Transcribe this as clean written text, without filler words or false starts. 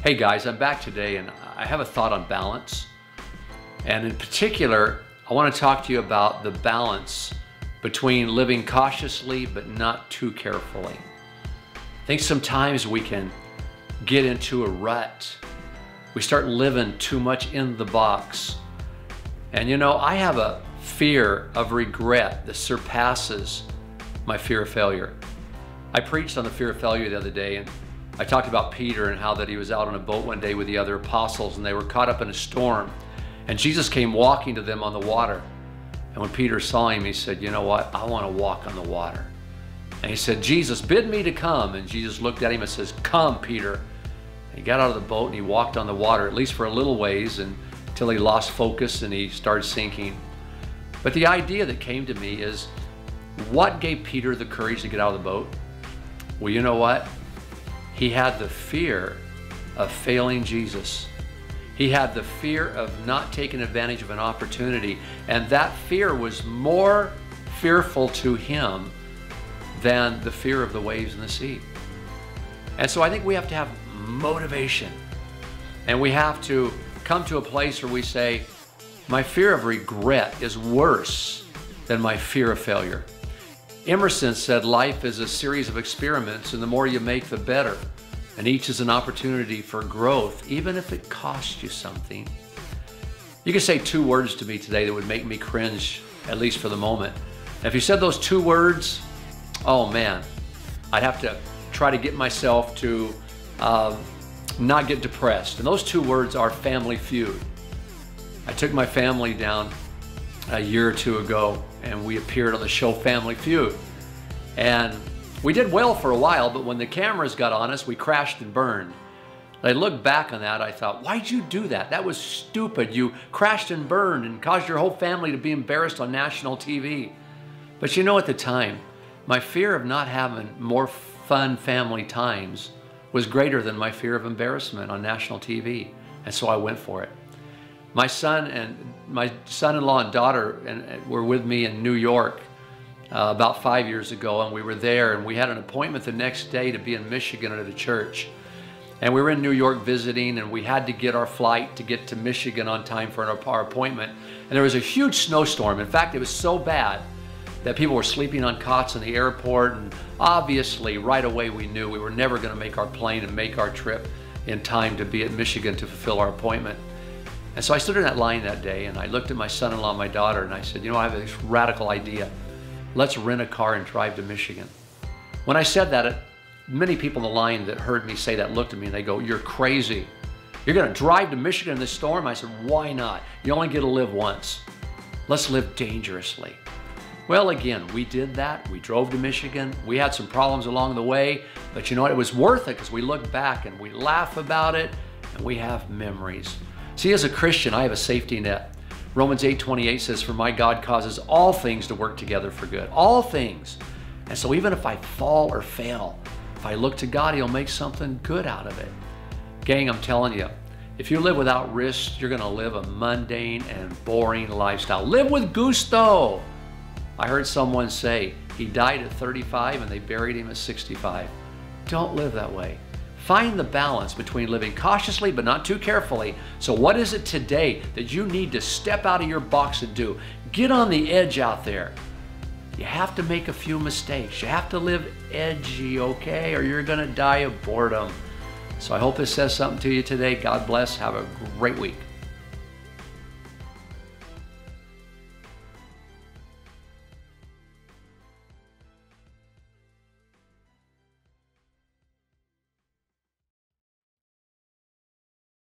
Hey guys, I'm back today and I have a thought on balance. And in particular, I want to talk to you about the balance between living cautiously but not too carefully. I think sometimes we can get into a rut. We start living too much in the box. And you know, I have a fear of regret that surpasses my fear of failure. I preached on the fear of failure the other day, and I talked about Peter and how that he was out on a boat one day with the other apostles and they were caught up in a storm. And Jesus came walking to them on the water. And when Peter saw him, he said, "You know what? I want to walk on the water." And he said, "Jesus, bid me to come." And Jesus looked at him and says, "Come, Peter." And he got out of the boat and he walked on the water, at least for a little ways, until he lost focus and he started sinking. But the idea that came to me is, what gave Peter the courage to get out of the boat? Well, you know what? He had the fear of failing Jesus. He had the fear of not taking advantage of an opportunity. And that fear was more fearful to him than the fear of the waves in the sea. And so I think we have to have motivation. And we have to come to a place where we say, my fear of regret is worse than my fear of failure. Emerson said life is a series of experiments, and the more you make, the better. And each is an opportunity for growth, even if it costs you something. You could say two words to me today that would make me cringe, at least for the moment. And if you said those two words, oh man, I'd have to try to get myself to not get depressed. And those two words are family feud. I took my family down a year or two ago and we appeared on the show Family Feud. And we did well for a while, but when the cameras got on us, we crashed and burned. I look back on that, I thought, why'd you do that? That was stupid. You crashed and burned and caused your whole family to be embarrassed on national TV. But you know, at the time, my fear of not having more fun family times was greater than my fear of embarrassment on national TV. And so I went for it. My son-in-law and daughter were with me in New York about 5 years ago, and we were there and we had an appointment the next day to be in Michigan at a church. And we were in New York visiting, and we had to get our flight to get to Michigan on time for our appointment. And there was a huge snowstorm. In fact, it was so bad that people were sleeping on cots in the airport, and obviously right away we knew we were never going to make our plane and make our trip in time to be at Michigan to fulfill our appointment. And so I stood in that line that day and I looked at my son-in-law and my daughter and I said, you know, I have this radical idea. Let's rent a car and drive to Michigan. When I said that, many people in the line that heard me say that looked at me and they go, "You're crazy. You're going to drive to Michigan in this storm?" I said, "Why not? You only get to live once. Let's live dangerously." Well, again, we did that. We drove to Michigan. We had some problems along the way, but you know what? It was worth it because we look back and we laugh about it and we have memories. See, as a Christian, I have a safety net. Romans 8:28 says, "For my God causes all things to work together for good." All things. And so even if I fall or fail, if I look to God, He'll make something good out of it. Gang, I'm telling you, if you live without risk, you're going to live a mundane and boring lifestyle. Live with gusto. I heard someone say he died at 35 and they buried him at 65. Don't live that way. Find the balance between living cautiously but not too carefully. So what is it today that you need to step out of your box and do? Get on the edge out there. You have to make a few mistakes. You have to live edgy, okay? Or you're going to die of boredom. So I hope this says something to you today. God bless. Have a great week.